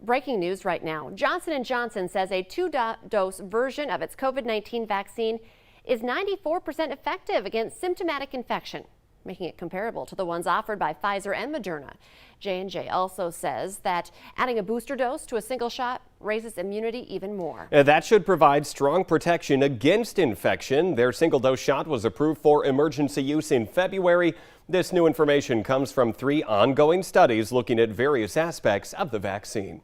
Breaking news right now. Johnson & Johnson says a two-dose version of its COVID-19 vaccine is 94% effective against symptomatic infection, making it comparable to the ones offered by Pfizer and Moderna. J&J also says that adding a booster dose to a single shot raises immunity even more. That should provide strong protection against infection. Their single-dose shot was approved for emergency use in February. This new information comes from 3 ongoing studies looking at various aspects of the vaccine.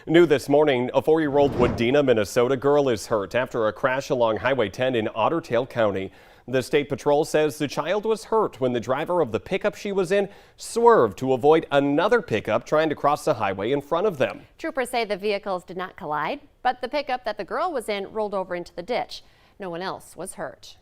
New this morning, a 4-year-old Wadena, Minnesota girl is hurt after a crash along Highway 10 in Otter Tail County. The State Patrol says the child was hurt when the driver of the pickup she was in swerved to avoid another pickup trying to cross the highway in front of them. Troopers say the vehicles did not collide, but the pickup that the girl was in rolled over into the ditch. No one else was hurt.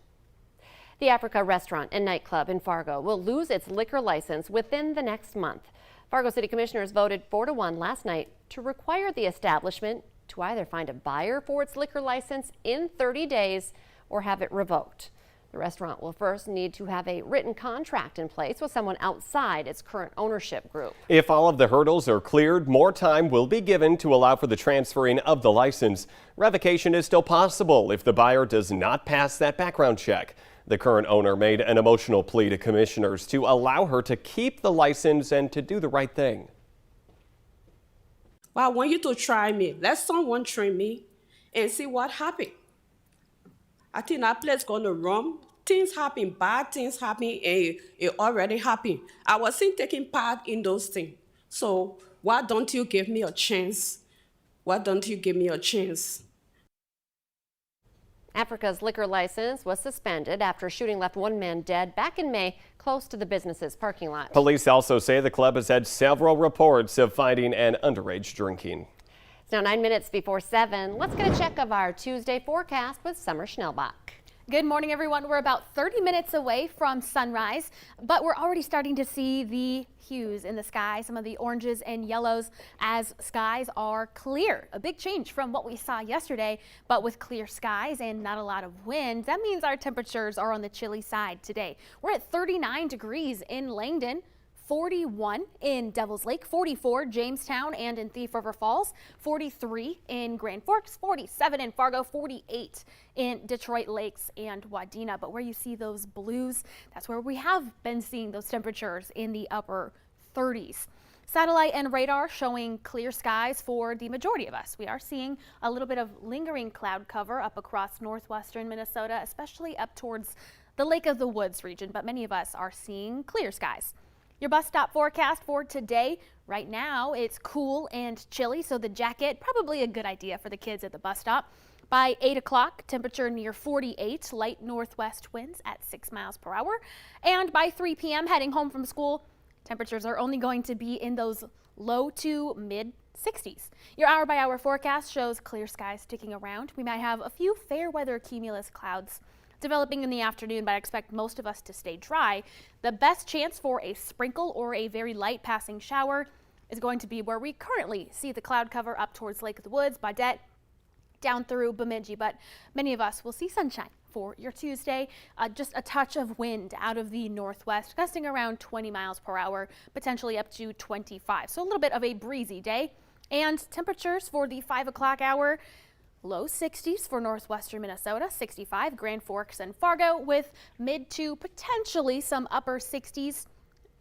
The Africa restaurant and nightclub in Fargo will lose its liquor license within the next month. Fargo City Commissioners voted 4-1 last night to require the establishment to either find a buyer for its liquor license in 30 days or have it revoked. The restaurant will first need to have a written contract in place with someone outside its current ownership group. If all of the hurdles are cleared, more time will be given to allow for the transferring of the license. Revocation is still possible if the buyer does not pass that background check. The current owner made an emotional plea to commissioners to allow her to keep the license and to do the right thing. Well, I want you to try me. Let someone train me and see what happens. I think that place is going to run. Things happen, bad things happen, and it already happened. I wasn't taking part in those things. So why don't you give me a chance? Why don't you give me a chance? Africa's liquor license was suspended after a shooting left one man dead back in May close to the business's parking lot. Police also say the club has had several reports of finding and underage drinking. It's now 9 minutes before 7. Let's get a check of our Tuesday forecast with Summer Schnellbach. Good morning, everyone. We're about 30 minutes away from sunrise, but we're already starting to see the hues in the sky, some of the oranges and yellows as skies are clear. A big change from what we saw yesterday, but with clear skies and not a lot of wind, that means our temperatures are on the chilly side today. We're at 39 degrees in Langdon, 41 in Devil's Lake, 44 Jamestown and in Thief River Falls, 43 in Grand Forks, 47 in Fargo, 48 in Detroit Lakes and Wadena. But where you see those blues, that's where we have been seeing those temperatures in the upper 30s. Satellite and radar showing clear skies for the majority of us. We are seeing a little bit of lingering cloud cover up across northwestern Minnesota, especially up towards the Lake of the Woods region, but many of us are seeing clear skies. Your bus stop forecast for today. Right now it's cool and chilly, so the jacket probably a good idea for the kids at the bus stop. By 8 o'clock, temperature near 48, light northwest winds at 6 miles per hour. And by 3 p.m. heading home from school, temperatures are only going to be in those low to mid 60s. Your hour-by-hour forecast shows clear skies sticking around. We might have a few fair weather cumulus clouds developing in the afternoon, but I expect most of us to stay dry. The best chance for a sprinkle or a very light passing shower is going to be where we currently see the cloud cover up towards Lake of the Woods, Baudette, down through Bemidji, but many of us will see sunshine for your Tuesday. Just a touch of wind out of the northwest, gusting around 20 miles per hour, potentially up to 25. So a little bit of a breezy day. And temperatures for the 5 o'clock hour, low 60s for northwestern Minnesota, 65 Grand Forks and Fargo, with mid to potentially some upper 60s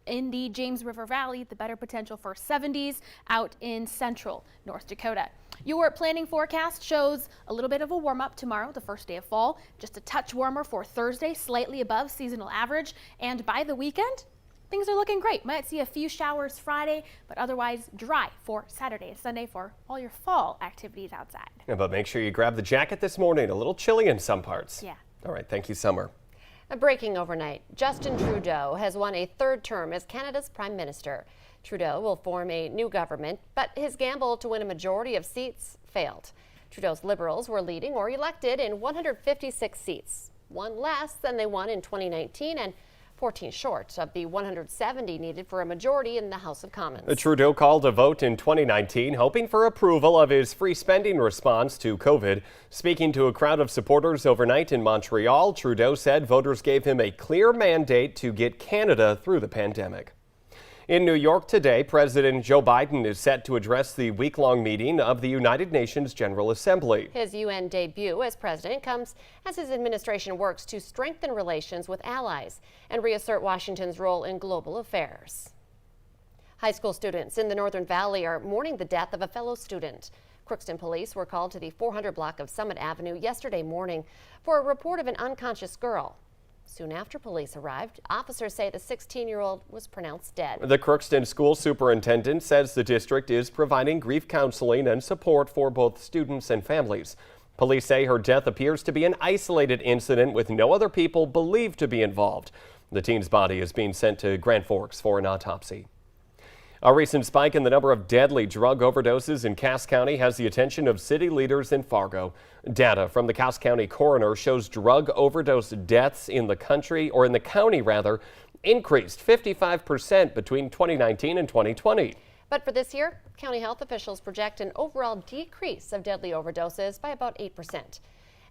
in the James River Valley, the better potential for 70s out in central North Dakota. Your planning forecast shows a little bit of a warm up tomorrow, the first day of fall, just a touch warmer for Thursday, slightly above seasonal average, and by the weekend, things are looking great. Might see a few showers Friday, but otherwise dry for Saturday and Sunday for all your fall activities outside. Yeah, but make sure you grab the jacket this morning. A little chilly in some parts. Yeah. All right. Thank you, Summer. Breaking overnight, Justin Trudeau has won a 3rd term as Canada's Prime Minister. Trudeau will form a new government, but his gamble to win a majority of seats failed. Trudeau's Liberals were leading or elected in 156 seats, one less than they won in 2019 and 14 short of the 170 needed for a majority in the House of Commons. Trudeau called a vote in 2019, hoping for approval of his free spending response to COVID. Speaking to a crowd of supporters overnight in Montreal, Trudeau said voters gave him a clear mandate to get Canada through the pandemic. In New York today, President Joe Biden is set to address the week-long meeting of the United Nations General Assembly. His UN debut as president comes as his administration works to strengthen relations with allies and reassert Washington's role in global affairs. High school students in the Northern Valley are mourning the death of a fellow student. Crookston police were called to the 400 block of Summit Avenue yesterday morning for a report of an unconscious girl. Soon after police arrived, officers say the 16-year-old was pronounced dead. The Crookston school superintendent says the district is providing grief counseling and support for both students and families. Police say her death appears to be an isolated incident with no other people believed to be involved. The teen's body is being sent to Grand Forks for an autopsy. A recent spike in the number of deadly drug overdoses in Cass County has the attention of city leaders in Fargo. Data from the Cass County coroner shows drug overdose deaths in the county increased 55% between 2019 and 2020. But for this year, county health officials project an overall decrease of deadly overdoses by about 8%.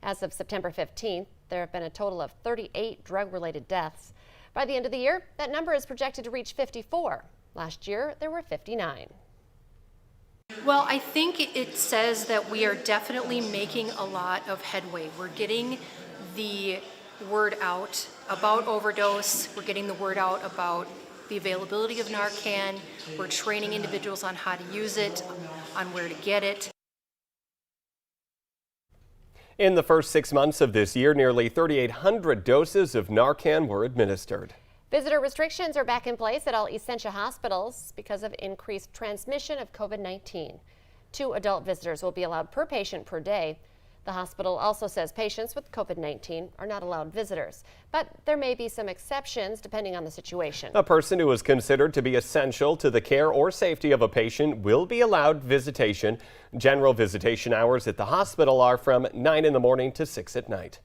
As of September 15th, there have been a total of 38 drug-related deaths. By the end of the year, that number is projected to reach 54. Last year, there were 59. Well, I think it says that we are definitely making a lot of headway. We're getting the word out about overdose. We're getting the word out about the availability of Narcan. We're training individuals on how to use it, on where to get it. In the first 6 months of this year, nearly 3,800 doses of Narcan were administered. Visitor restrictions are back in place at all Essentia hospitals because of increased transmission of COVID-19. 2 adult visitors will be allowed per patient per day. The hospital also says patients with COVID-19 are not allowed visitors, but there may be some exceptions depending on the situation. A person who is considered to be essential to the care or safety of a patient will be allowed visitation. General visitation hours at the hospital are from 9 in the morning to 6 at night.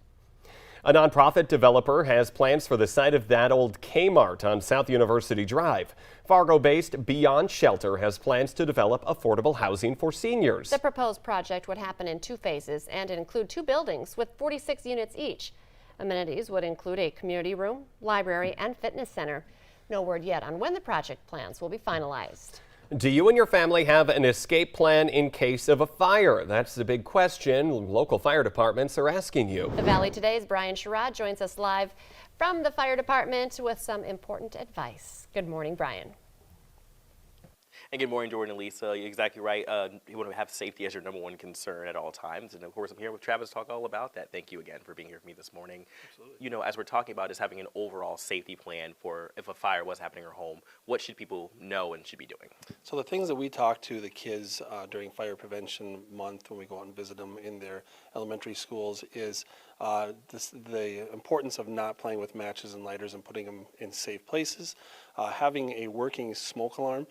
A nonprofit developer has plans for the site of that old Kmart on South University Drive. Fargo-based Beyond Shelter has plans to develop affordable housing for seniors. The proposed project would happen in 2 phases and include 2 buildings with 46 units each. Amenities would include a community room, library, and fitness center. No word yet on when the project plans will be finalized. Do you and your family have an escape plan in case of a fire? That's the big question local fire departments are asking you. The Valley Today's Brian Sherrod joins us live from the fire department with some important advice. Good morning, Brian. And good morning, Jordan and Lisa. You're exactly right. You want to have safety as your number one concern at all times. And of course, I'm here with Travis to talk all about that. Thank you again for being here with me this morning. Absolutely. You know, as we're talking about is having an overall safety plan for if a fire was happening in your home, what should people know and should be doing? So the things that we talk to the kids during Fire Prevention Month when we go out and visit them in their elementary schools is the importance of not playing with matches and lighters and putting them in safe places, having a working smoke alarm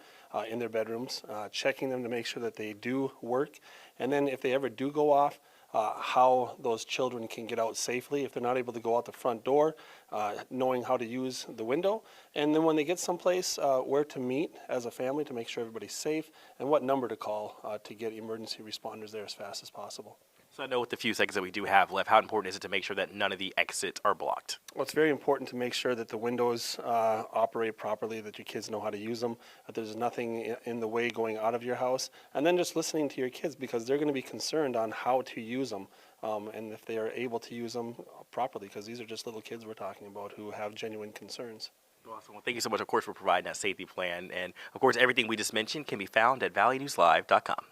in their bedrooms, checking them to make sure that they do work, and then if they ever do go off, how those children can get out safely if they're not able to go out the front door, knowing how to use the window, and then when they get someplace where to meet as a family to make sure everybody's safe, and what number to call to get emergency responders there as fast as possible. So I know with the few seconds that we do have left, how important is it to make sure that none of the exits are blocked? Well, it's very important to make sure that the windows operate properly, that your kids know how to use them, that there's nothing in the way going out of your house, and then just listening to your kids because they're going to be concerned on how to use them and if they are able to use them properly because these are just little kids we're talking about who have genuine concerns. Awesome. Well, thank you so much, of course, for providing that safety plan. And, of course, everything we just mentioned can be found at valleynewslive.com.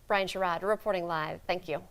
Brian Sherrod reporting live. Thank you.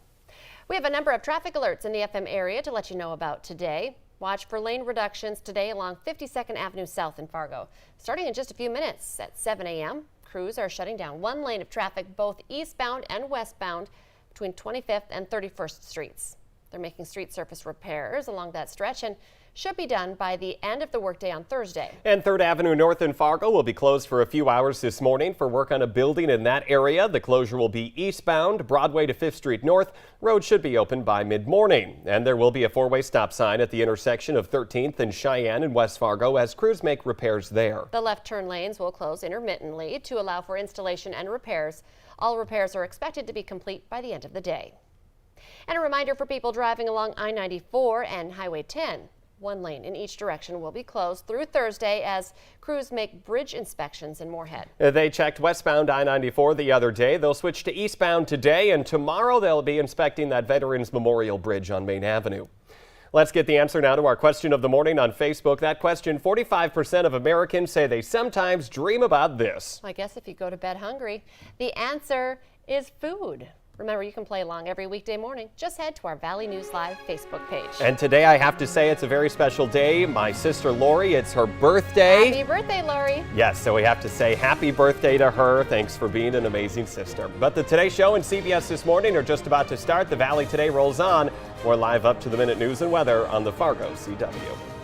We have a number of traffic alerts in the FM area to let you know about today. Watch for lane reductions today along 52nd Avenue South in Fargo. Starting in just a few minutes at 7 a.m., crews are shutting down 1 lane of traffic both eastbound and westbound between 25th and 31st Streets. They're making street surface repairs along that stretch and should be done by the end of the workday on Thursday. And 3rd Avenue North in Fargo will be closed for a few hours this morning for work on a building in that area. The closure will be eastbound, Broadway to 5th Street North. Road should be open by mid-morning. And there will be a 4-way stop sign at the intersection of 13th and Cheyenne in West Fargo as crews make repairs there. The left turn lanes will close intermittently to allow for installation and repairs. All repairs are expected to be complete by the end of the day. And a reminder for people driving along I-94 and Highway 10. One lane in each direction will be closed through Thursday as crews make bridge inspections in Moorhead. They checked westbound I-94 the other day. They'll switch to eastbound today, and tomorrow they'll be inspecting that Veterans Memorial Bridge on Main Avenue. Let's get the answer now to our question of the morning on Facebook. That question, 45% of Americans say they sometimes dream about this. I guess if you go to bed hungry, the answer is food. Remember, you can play along every weekday morning. Just head to our Valley News Live Facebook page. And today I have to say it's a very special day. My sister Lori, it's her birthday. Happy birthday, Lori. Yes, so we have to say happy birthday to her. Thanks for being an amazing sister. But the Today Show and CBS This Morning are just about to start. The Valley Today rolls on. More live up-to-the-minute news and weather on the Fargo CW.